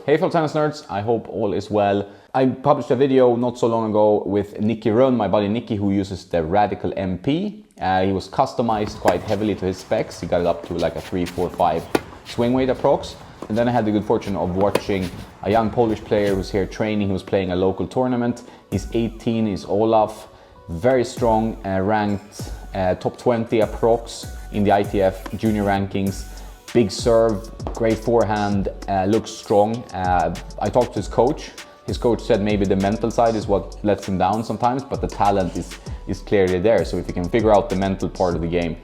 Hey fellow tennis nerds, I hope all is well. I published a video not so long ago with Nicky Rönn, my buddy Nicky, who uses the Radical MP. He was customized quite heavily to his specs. He got it up to like a 3, 4, 5 swing weight approx. And then I had the good fortune of watching a young Polish player who's here training. He was playing a local tournament. He's 18, he's Olaf, very strong, ranked top 20 approx in the ITF junior rankings. Big serve, great forehand, looks strong. I talked to his coach. His coach said maybe the mental side is what lets him down sometimes, but the talent is clearly there. So if he can figure out the mental part of the game,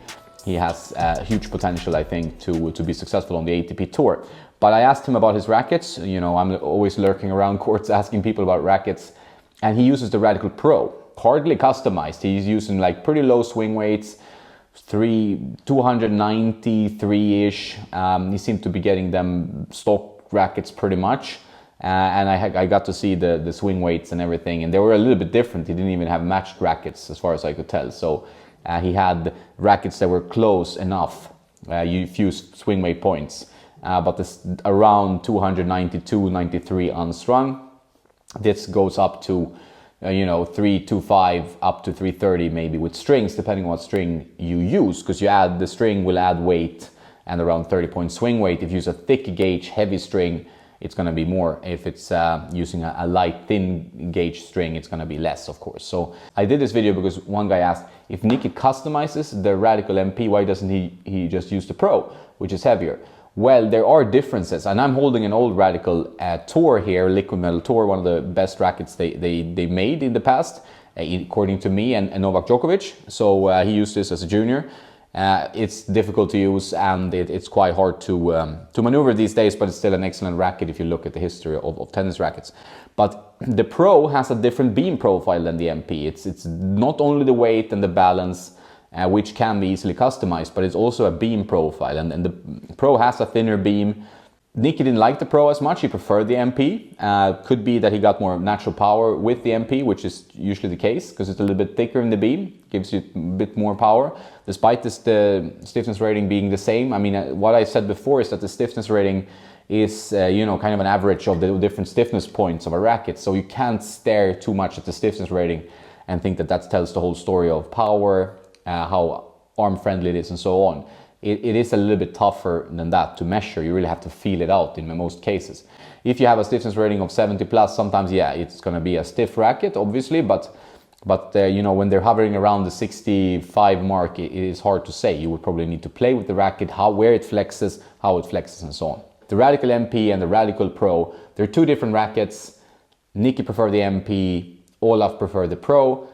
he has huge potential, I think, to be successful on the ATP Tour. But I asked him about his rackets. You know, I'm always lurking around courts asking people about rackets. And he uses the Radical Pro, hardly customized. He's using like pretty low swing weights, 293-ish. He seemed to be getting them stock rackets pretty much. And I got to see the swing weights and everything, and they were a little bit different. He didn't even have matched rackets as far as I could tell. So he had rackets that were close enough, few swing weight points, but this around 292, 93 unstrung. This goes up to 325 up to 330 maybe with strings, depending on what string you use, because the string will add weight and around 30-point swing weight. If you use a thick gauge, heavy string, it's going to be more. If it's using a light, thin gauge string, it's going to be less, of course. So I did this video because one guy asked, if Nicky customizes the Radical MP, why doesn't he just use the Pro, which is heavier? Well, there are differences, and I'm holding an old Radical Tour here, Liquid Metal Tour, one of the best rackets they made in the past, according to me and Novak Djokovic. So he used this as a junior. It's difficult to use, and it's quite hard to maneuver these days, but it's still an excellent racket if you look at the history of tennis rackets. But the Pro has a different beam profile than the MP. It's not only the weight and the balance, which can be easily customized, but it's also a beam profile, and the Pro has a thinner beam. Nicky didn't like the Pro as much, he preferred the MP. Could be that he got more natural power with the MP, which is usually the case, because it's a little bit thicker in the beam, gives you a bit more power, despite the stiffness rating being the same. I mean, what I said before is that the stiffness rating is, kind of an average of the different stiffness points of a racket, so you can't stare too much at the stiffness rating and think that tells the whole story of power, how arm friendly it is and so on. It is a little bit tougher than that to measure. You really have to feel it out in most cases. If you have a stiffness rating of 70 plus, sometimes it's going to be a stiff racket, obviously, but when they're hovering around the 65 mark, it is hard to say. You would probably need to play with the racket, where it flexes, how it flexes and so on. The Radical MP and the Radical Pro, they're two different rackets. Nicky preferred the MP, Olaf preferred the Pro.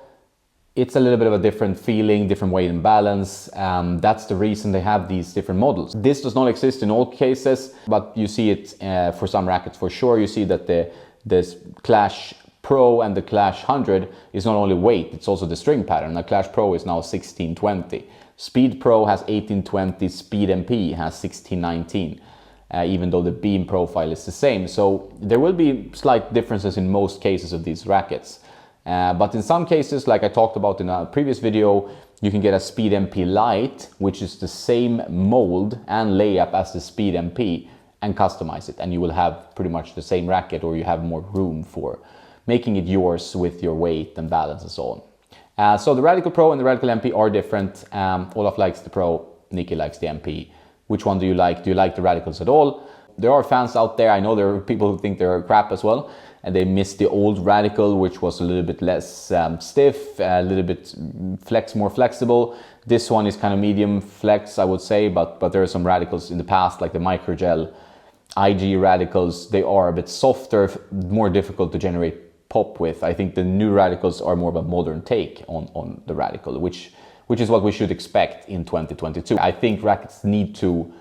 It's a little bit of a different feeling, different weight and balance. That's the reason they have these different models. This does not exist in all cases, but you see it for some rackets for sure. You see that the Clash Pro and the Clash 100 is not only weight, it's also the string pattern. The Clash Pro is now 1620. Speed Pro has 1820, Speed MP has 1619, even though the beam profile is the same. So there will be slight differences in most cases of these rackets. But in some cases, like I talked about in a previous video, you can get a Speed MP Lite, which is the same mold and layup as the Speed MP, and customize it, and you will have pretty much the same racket, or you have more room for making it yours with your weight and balance and so on. So the Radical Pro and the Radical MP are different. Olaf likes the Pro, Nicky likes the MP. Which one do you like? Do you like the Radicals at all? There are fans out there, I know there are people who think they're crap as well, and they miss the old Radical, which was a little bit less stiff, a little bit more flexible. This one is kind of medium flex, I would say, but there are some Radicals in the past, like the Microgel IG Radicals. They are a bit softer, more difficult to generate pop with. I think the new Radicals are more of a modern take on the Radical, which is what we should expect in 2022. I think rackets need to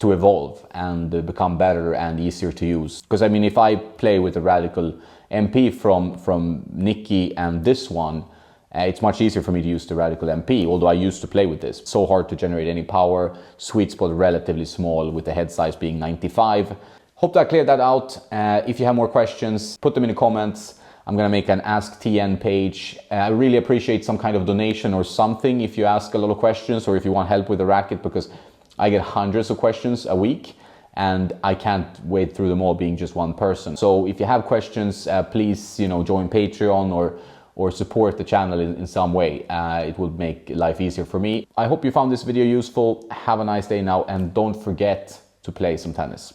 evolve and become better and easier to use. Because I mean, if I play with the Radical MP from Nicky and this one, it's much easier for me to use the Radical MP, although I used to play with this. So hard to generate any power, sweet spot relatively small with the head size being 95. Hope that cleared that out. If you have more questions, put them in the comments. I'm gonna make an Ask TN page. I really appreciate some kind of donation or something if you ask a lot of questions or if you want help with the racket, because I get hundreds of questions a week. and I can't wade through them all being just one person. So if you have questions, please, you know, join Patreon or support the channel in some way. It would make life easier for me. I hope you found this video useful. Have a nice day now, and don't forget to play some tennis.